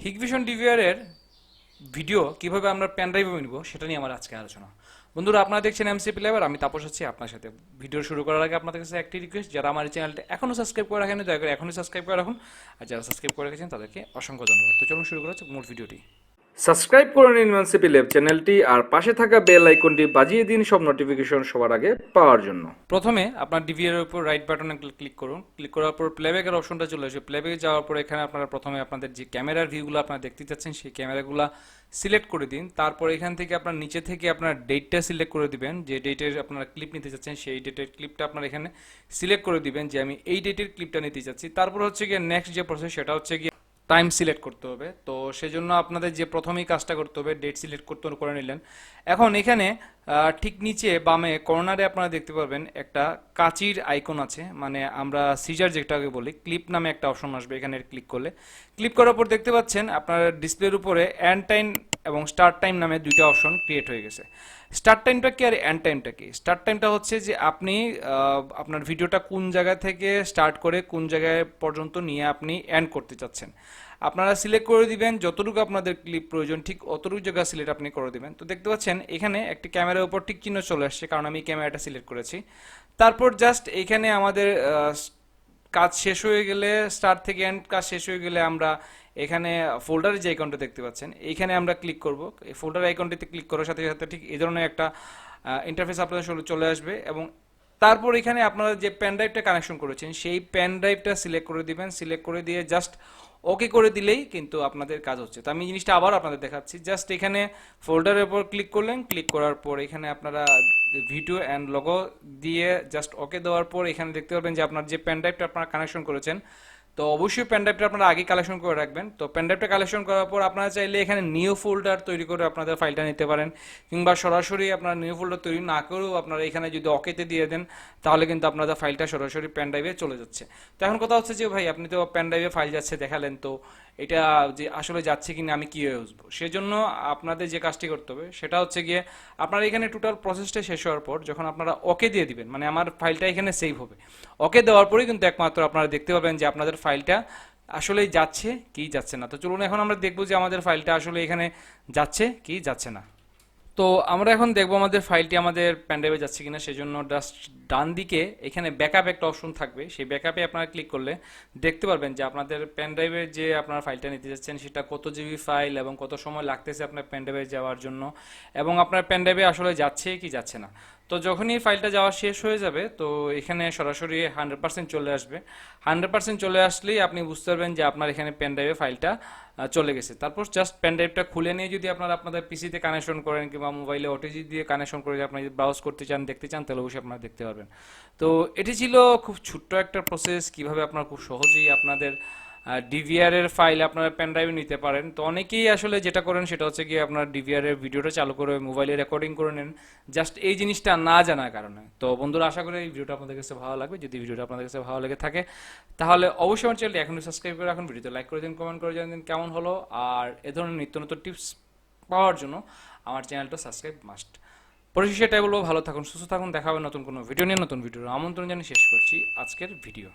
Hikvision DVR এর video কিভাবে আমরা পেন ড্রাইভে নিব সেটা নিয়ে আমার আজকে আলোচনা। বন্ধুরা, আপনারা দেখছেন এমসি প্লেবার, আমি তাপস আছি আপনার সাথে। ভিডিও শুরু করার আগে আপনাদের কাছে একটি রিকোয়েস্ট, যারা আমার চ্যানেলটা এখনো সাবস্ক্রাইব করে রাখেন দয়া করে এখনই সাবস্ক্রাইব করে রাখুন, আর যারা সাবস্ক্রাইব করে রেখেছেন তাদেরকে অসংখ্য ধন্যবাদ। তো চলুন শুরু করা যাক মূল ভিডিওটি। সাবস্ক্রাইব করে নিন এমসিপি ল্যাব চ্যানেলটি, আর পাশে থাকা বেল আইকনটি বাজিয়ে দিন সব নোটিফিকেশন সবার আগে পাওয়ার জন্য। প্রথমে আপনার ডিভিআর এর উপর রাইট বাটনে ক্লিক করুন। ক্লিক করার পর প্লেব্যাকের অপশনটা চলে আসবে। প্লেব্যাকে যাওয়ার পর এখানে আপনারা প্রথমে আপনাদের যে ক্যামেরার ভিউগুলো আপনারা দেখতে চাচ্ছেন সেই ক্যামেরাগুলো সিলেক্ট করে দিন। তারপর এখান থেকে আপনার নিচে থেকে আপনার ডেটটা সিলেক্ট করে দিবেন, যে ডেটের আপনারা ক্লিপ নিতে চাচ্ছেন সেই ডেটের ক্লিপটা আপনারা এখানে সিলেক্ট করে দিবেন যে আমি এই ডেটের ক্লিপটা নিতে চাচ্ছি। তারপর হচ্ছে গিয়ে নেক্সট যে প্রসেস সেটা হচ্ছে গিয়ে টাইম সিলেক্ট করতে হবে। তো সেজন্য আপনাদের যে প্রথমেই কাজটা করতে হবে, ডেট সিলেক্ট করতে করে নিলেন। এখন এখানে ঠিক নিচে বামে কর্নারে আপনারা দেখতে পারবেন একটা কাঁচির আইকন আছে, মানে আমরা সিজার যেটাকে বলি, ক্লিপ নামে একটা অপশন আসবে। এখানে ক্লিক করলে, ক্লিক করার পর দেখতে পাচ্ছেন আপনার ডিসপ্লের উপরে এন্ড টাইম এবং স্টার্ট টাইম নামে দুইটা অপশন ক্রিয়েট হয়ে গেছে। স্টার্ট টাইমটা কি আর এন্ড টাইমটা কি? স্টার্ট টাইমটা হচ্ছে যে আপনি আপনার ভিডিওটা কোন জায়গা থেকে স্টার্ট করে কোন জায়গায় পর্যন্ত নিয়ে আপনি এন্ড করতে চাচ্ছেন। আপনারা সিলেক্ট করে দিবেন যতটুকু আপনাদের ক্লিপ প্রয়োজন, ঠিক অতটুকু জায়গা সিলেক্ট আপনি করে দিবেন। তো দেখতে পাচ্ছেন এখানে একটি ক্যামেরার উপর টিক চিহ্ন চলে আসছে, কারণ আমি ক্যামেরাটা সিলেক্ট করেছি। তারপর জাস্ট এখানে আমাদের কাজ শেষ হয়ে গেলে, স্টার্ট থেকে এন্ড কাজ শেষ হয়ে গেলে আমরা এখানে ফোল্ডারের যে আইকনটা দেখতে পাচ্ছেন এইখানে আমরা ক্লিক করব। এই ফোল্ডার আইকনটিতে ক্লিক করার সাথে সাথে ঠিক এই ধরনের একটা ইন্টারফেস আপনাদের চলে আসবে, এবং তারপর এখানে আপনারা যে পেন ড্রাইভটা কানেকশন করেছেন সেই পেন ড্রাইভটা সিলেক্ট করে দিবেন। সিলেক্ট করে দিয়ে জাস্ট ওকে করে দিলেই কিন্তু আপনাদের কাজ হচ্ছে। তো আমি জিনিসটা আবার আপনাদের দেখাচ্ছি। জাস্ট এখানে ফোল্ডারের উপর ক্লিক করলেন, ক্লিক করার পর এখানে আপনারা ভিডিও অ্যান্ড লোগো দিয়ে জাস্ট ওকে দেওয়ার পর এখানে দেখতে পারবেন যে আপনার যে পেন ড্রাইভটা আপনারা কানেকশন করেছেন, তো অবশ্যই পেন ড্রাইভটা আপনারা আগে কালেকশন করে রাখবেন। তো পেন ড্রাইভটা কালেকশন করার পর আপনারা চাইলে এখানে নিউ ফোল্ডার তৈরি করে আপনাদের ফাইলটা নিতে পারেন, কিংবা সরাসরি আপনারা নিউ ফোল্ডার তৈরি না করেও আপনারা এখানে যদি ওকেতে দিয়ে দেন তাহলে কিন্তু আপনাদের ফাইলটা সরাসরি পেন ড্রাইভে চলে যাচ্ছে। তো এখন কথা হচ্ছে যে ভাই, আপনি তো পেন ড্রাইভে ফাইল যাচ্ছে দেখালেন, তো এটা যে আসলে যাচ্ছে কিনা আমি কীভাবে বুঝবো? সেজন্য আপনাদের যে কাজটি করতে হবে সেটা হচ্ছে গিয়ে আপনারা এখানে টোটাল প্রসেসটা শেষ হওয়ার পর যখন আপনারা ওকে দিয়ে দিবেন, মানে আমার ফাইলটা এখানে সেভ হবে, ওকে দেওয়ার পরেই কিন্তু একমাত্র আপনারা দেখতে পাবেন যে আপনাদের ফাইলটা আসলেই যাচ্ছে কি যাচ্ছে না। তো চলুন এখন আমরা দেখবো যে আমাদের ফাইলটা আসলে এখানে যাচ্ছে কি যাচ্ছে না। তো আমরা এখন দেখবো আমাদের ফাইলটি আমাদের পেনড্রাইভে যাচ্ছে কিনা। সেজন্য জাস্ট ডান দিকে এখানে ব্যাকআপ একটা অপশন থাকবে, সেই ব্যাকআপে আপনারা ক্লিক করলে দেখতে পারবেন যে আপনাদের পেনড্রাইভে যে আপনারা ফাইলটা নিতে যাচ্ছেন সেটা কত জিবি ফাইল এবং কত সময় লাগতেছে আপনার পেনড্রাইভে যাওয়ার জন্য, এবং আপনার পেনড্রাইভে আসলে যাচ্ছে কি যাচ্ছে না। তো যখনই ফাইলটা যাওয়া শেষ হয়ে যাবে তো এখানে সরাসরি 100% চলে আসবে। 100% চলে আসলেই আপনি বুঝতে পারবেন যে আপনার এখানে পেনড্রাইভে ফাইলটা চলে গেছে। তারপর জাস্ট পেনড্রাইভটা খুলে নিয়ে যদি আপনারা আপনাদের পিসিতে কানেকশন করেন কিংবা মোবাইলে ওটিজি দিয়ে কানেকশন করে আপনি যদি ব্রাউজ করতে চান, দেখতে চান, তাহলে অবশ্যই আপনারা দেখতে পারবেন। তো এটি ছিল খুব ছোট্ট একটা প্রসেস, কিভাবে আপনারা খুব সহজেই আপনাদের ডিভিআর এর ফাইল আপনারা পেন ড্রাইভে নিতে পারেন। তো অনেকেই আসলে যেটা করেন সেটা হচ্ছে গিয়ে আপনার ডিভিআর এর ভিডিওটা চালু করে মোবাইলে রেকর্ডিং করে নেন, জাস্ট এই জিনিসটা না জানার কারণে। তো বন্ধুরা, আশা করি এই ভিডিওটা আপনাদের কাছে ভালো লাগবে। যদি ভিডিওটা আপনাদের কাছে ভালো লেগে থাকে তাহলে অবশ্যই আমার চ্যানেলটি এখনই সাবস্ক্রাইব করে রাখুন, ভিডিওতে লাইক করে দিন, কমেন্ট করে জানিয়ে দিন কেমন হলো, আর এ ধরনের নিত্য নতুন টিপস পাওয়ার জন্য আমার চ্যানেলটা সাবস্ক্রাইব মাস্ট। পরিশেষে এটাই বলবো, ভালো থাকুন, সুস্থ থাকুন, দেখা হবে নতুন কোনো ভিডিও নিয়ে। নতুন ভিডিওর আমন্ত্রণ জানিয়ে শেষ করছি আজকের ভিডিও।